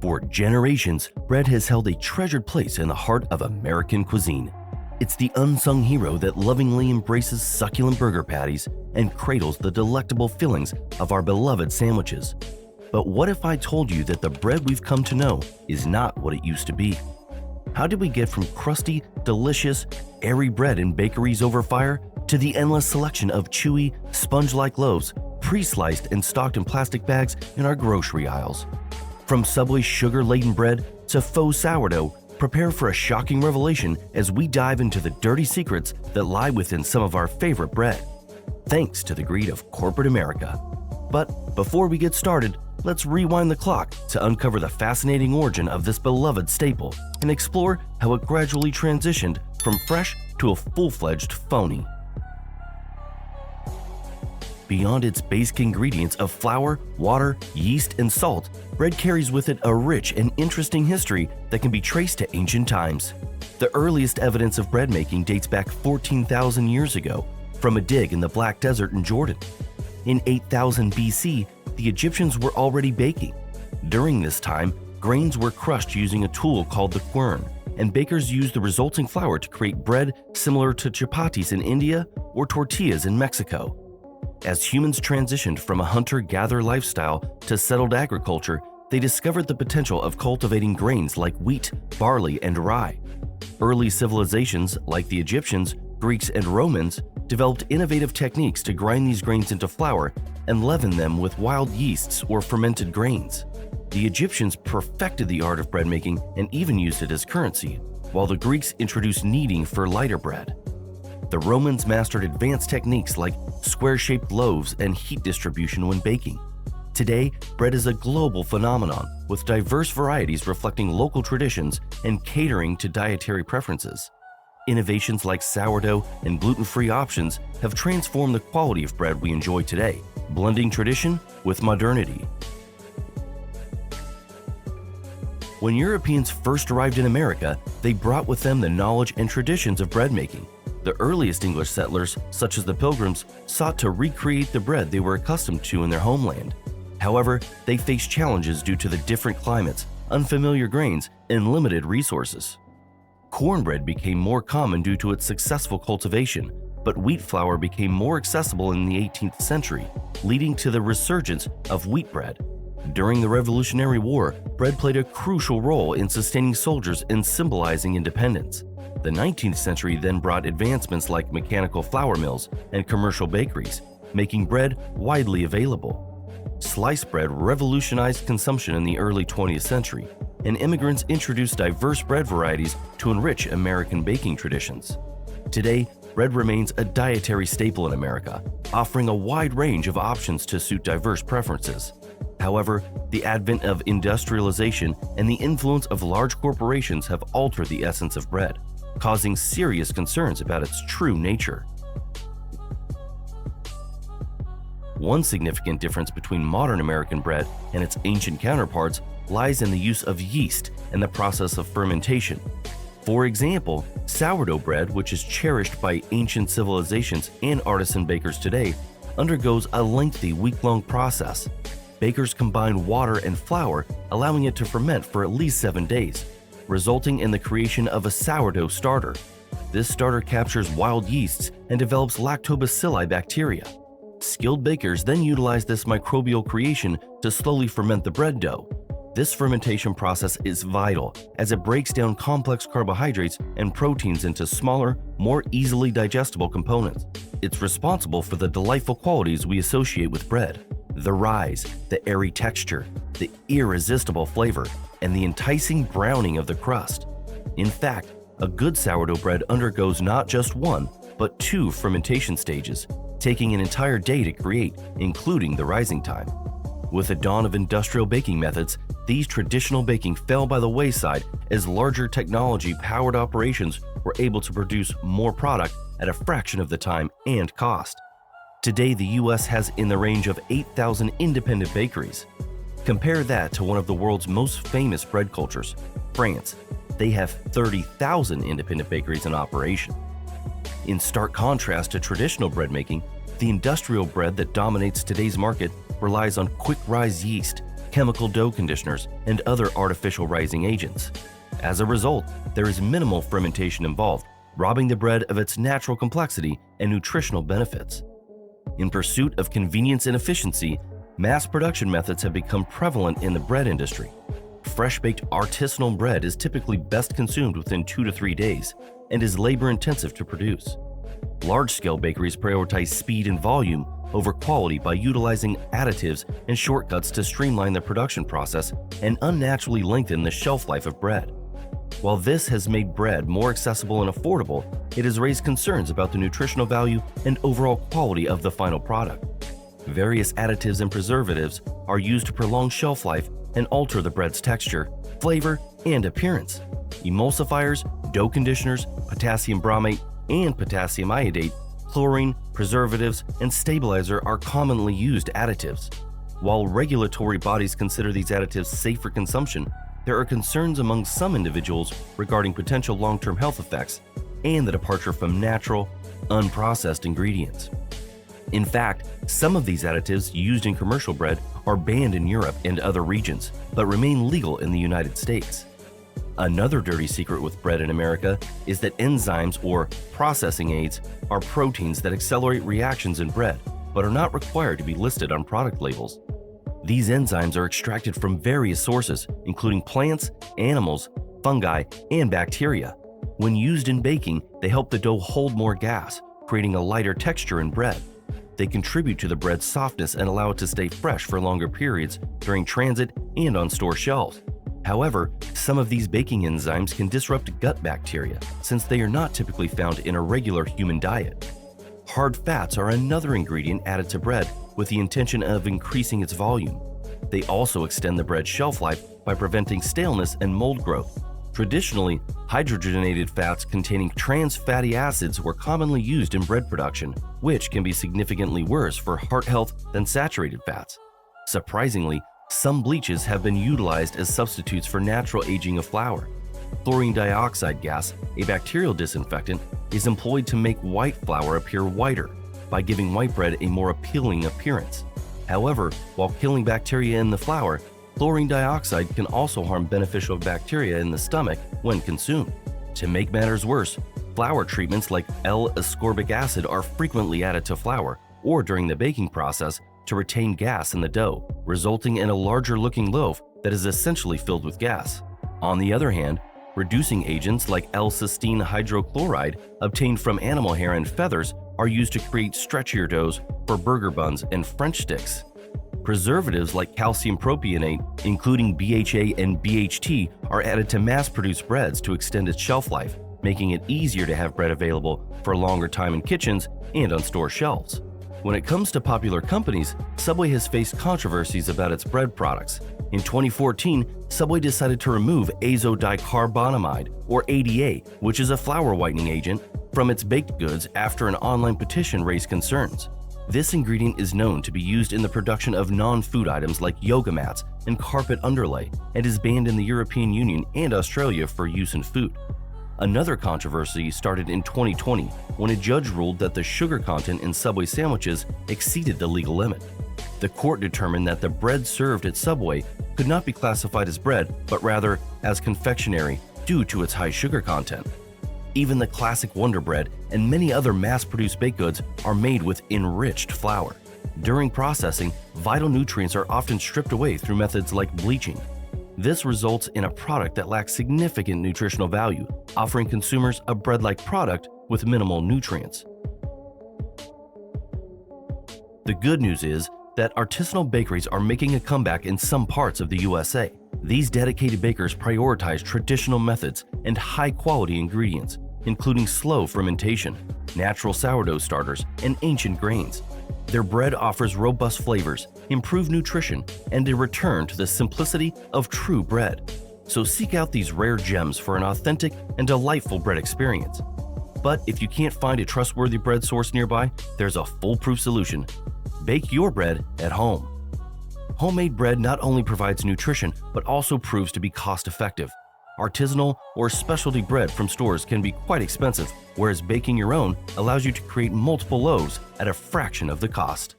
For generations, bread has held a treasured place in the heart of American cuisine. It's the unsung hero that lovingly embraces succulent burger patties and cradles the delectable fillings of our beloved sandwiches. But what if I told you that the bread we've come to know is not what it used to be? How did we get from crusty, delicious, airy bread in bakeries over fire to the endless selection of chewy, sponge-like loaves, pre-sliced and stocked in plastic bags in our grocery aisles? From Subway sugar-laden bread to faux sourdough, prepare for a shocking revelation as we dive into the dirty secrets that lie within some of our favorite bread, thanks to the greed of corporate America. But before we get started, let's rewind the clock to uncover the fascinating origin of this beloved staple and explore how it gradually transitioned from fresh to a full-fledged phony. Beyond its basic ingredients of flour, water, yeast, and salt, bread carries with it a rich and interesting history that can be traced to ancient times. The earliest evidence of bread making dates back 14,000 years ago from a dig in the Black Desert in Jordan. In 8000 BC, the Egyptians were already baking. During this time, grains were crushed using a tool called the quern, and bakers used the resulting flour to create bread similar to chapatis in India or tortillas in Mexico. As humans transitioned from a hunter-gatherer lifestyle to settled agriculture, they discovered the potential of cultivating grains like wheat, barley, and rye. Early civilizations, like the Egyptians, Greeks, and Romans, developed innovative techniques to grind these grains into flour and leaven them with wild yeasts or fermented grains. The Egyptians perfected the art of bread making and even used it as currency, while the Greeks introduced kneading for lighter bread. The Romans mastered advanced techniques like square-shaped loaves and heat distribution when baking. Today, bread is a global phenomenon, with diverse varieties reflecting local traditions and catering to dietary preferences. Innovations like sourdough and gluten-free options have transformed the quality of bread we enjoy today, blending tradition with modernity. When Europeans first arrived in America, they brought with them the knowledge and traditions of bread making. The earliest English settlers, such as the Pilgrims, sought to recreate the bread they were accustomed to in their homeland. However, they faced challenges due to the different climates, unfamiliar grains, and limited resources. Cornbread became more common due to its successful cultivation, but wheat flour became more accessible in the 18th century, leading to the resurgence of wheat bread. During the Revolutionary War, bread played a crucial role in sustaining soldiers and symbolizing independence. The 19th century then brought advancements like mechanical flour mills and commercial bakeries, making bread widely available. Sliced bread revolutionized consumption in the early 20th century, and immigrants introduced diverse bread varieties to enrich American baking traditions. Today, bread remains a dietary staple in America, offering a wide range of options to suit diverse preferences. However, the advent of industrialization and the influence of large corporations have altered the essence of bread, causing serious concerns about its true nature. One significant difference between modern American bread and its ancient counterparts lies in the use of yeast and the process of fermentation. For example, sourdough bread, which is cherished by ancient civilizations and artisan bakers today, undergoes a lengthy week-long process. Bakers combine water and flour, allowing it to ferment for at least 7 days, resulting in the creation of a sourdough starter. This starter captures wild yeasts and develops lactobacilli bacteria. Skilled bakers then utilize this microbial creation to slowly ferment the bread dough. This fermentation process is vital as it breaks down complex carbohydrates and proteins into smaller, more easily digestible components. It's responsible for the delightful qualities we associate with bread: the rise, the airy texture, the irresistible flavor, and the enticing browning of the crust. In fact, a good sourdough bread undergoes not just one, but 2 fermentation stages, taking an entire day to create, including the rising time. With the dawn of industrial baking methods, these traditional baking fell by the wayside as larger technology-powered operations were able to produce more product at a fraction of the time and cost. Today, the US has in the range of 8,000 independent bakeries. Compare that to one of the world's most famous bread cultures, France. They have 30,000 independent bakeries in operation. In stark contrast to traditional bread making, the industrial bread that dominates today's market relies on quick-rise yeast, chemical dough conditioners, and other artificial rising agents. As a result, there is minimal fermentation involved, robbing the bread of its natural complexity and nutritional benefits. In pursuit of convenience and efficiency, mass production methods have become prevalent in the bread industry. Fresh-baked artisanal bread is typically best consumed within 2 to 3 days and is labor-intensive to produce. Large-scale bakeries prioritize speed and volume over quality by utilizing additives and shortcuts to streamline the production process and unnaturally lengthen the shelf life of bread. While this has made bread more accessible and affordable, it has raised concerns about the nutritional value and overall quality of the final product. Various additives and preservatives are used to prolong shelf life and alter the bread's texture, flavor, and appearance. Emulsifiers, dough conditioners, potassium bromate, and potassium iodate, chlorine, preservatives, and stabilizer are commonly used additives. While regulatory bodies consider these additives safe for consumption, there are concerns among some individuals regarding potential long-term health effects and the departure from natural, unprocessed ingredients. In fact, some of these additives used in commercial bread are banned in Europe and other regions, but remain legal in the United States. Another dirty secret with bread in America is that enzymes or processing aids are proteins that accelerate reactions in bread, but are not required to be listed on product labels. These enzymes are extracted from various sources, including plants, animals, fungi, and bacteria. When used in baking, they help the dough hold more gas, creating a lighter texture in bread. They contribute to the bread's softness and allow it to stay fresh for longer periods during transit and on store shelves. However, some of these baking enzymes can disrupt gut bacteria since they are not typically found in a regular human diet. Hard fats are another ingredient added to bread with the intention of increasing its volume. They also extend the bread's shelf life by preventing staleness and mold growth. Traditionally, hydrogenated fats containing trans fatty acids were commonly used in bread production, which can be significantly worse for heart health than saturated fats. Surprisingly, some bleaches have been utilized as substitutes for natural aging of flour. Chlorine dioxide gas, a bacterial disinfectant, is employed to make white flour appear whiter by giving white bread a more appealing appearance. However, while killing bacteria in the flour, chlorine dioxide can also harm beneficial bacteria in the stomach when consumed. To make matters worse, flour treatments like L-ascorbic acid are frequently added to flour or during the baking process to retain gas in the dough, resulting in a larger-looking loaf that is essentially filled with gas. On the other hand, reducing agents like L-cysteine hydrochloride obtained from animal hair and feathers are used to create stretchier doughs for burger buns and French sticks. Preservatives like calcium propionate, including BHA and BHT, are added to mass-produced breads to extend its shelf life, making it easier to have bread available for a longer time in kitchens and on store shelves. When it comes to popular companies, Subway has faced controversies about its bread products. In 2014, Subway decided to remove azodicarbonamide, or ADA, which is a flour whitening agent, from its baked goods after an online petition raised concerns. This ingredient is known to be used in the production of non-food items like yoga mats and carpet underlay and is banned in the European Union and Australia for use in food. Another controversy started in 2020 when a judge ruled that the sugar content in Subway sandwiches exceeded the legal limit. The court determined that the bread served at Subway could not be classified as bread, but rather as confectionery due to its high sugar content. Even the classic Wonder Bread and many other mass-produced baked goods are made with enriched flour. During processing, vital nutrients are often stripped away through methods like bleaching. This results in a product that lacks significant nutritional value, offering consumers a bread-like product with minimal nutrients. The good news is that artisanal bakeries are making a comeback in some parts of the USA. These dedicated bakers prioritize traditional methods and high-quality ingredients, including slow fermentation, natural sourdough starters, and ancient grains. Their bread offers robust flavors, improved nutrition, and a return to the simplicity of true bread. So seek out these rare gems for an authentic and delightful bread experience. But if you can't find a trustworthy bread source nearby, there's a foolproof solution. Bake your bread at home. Homemade bread not only provides nutrition, but also proves to be cost-effective. Artisanal or specialty bread from stores can be quite expensive, whereas baking your own allows you to create multiple loaves at a fraction of the cost.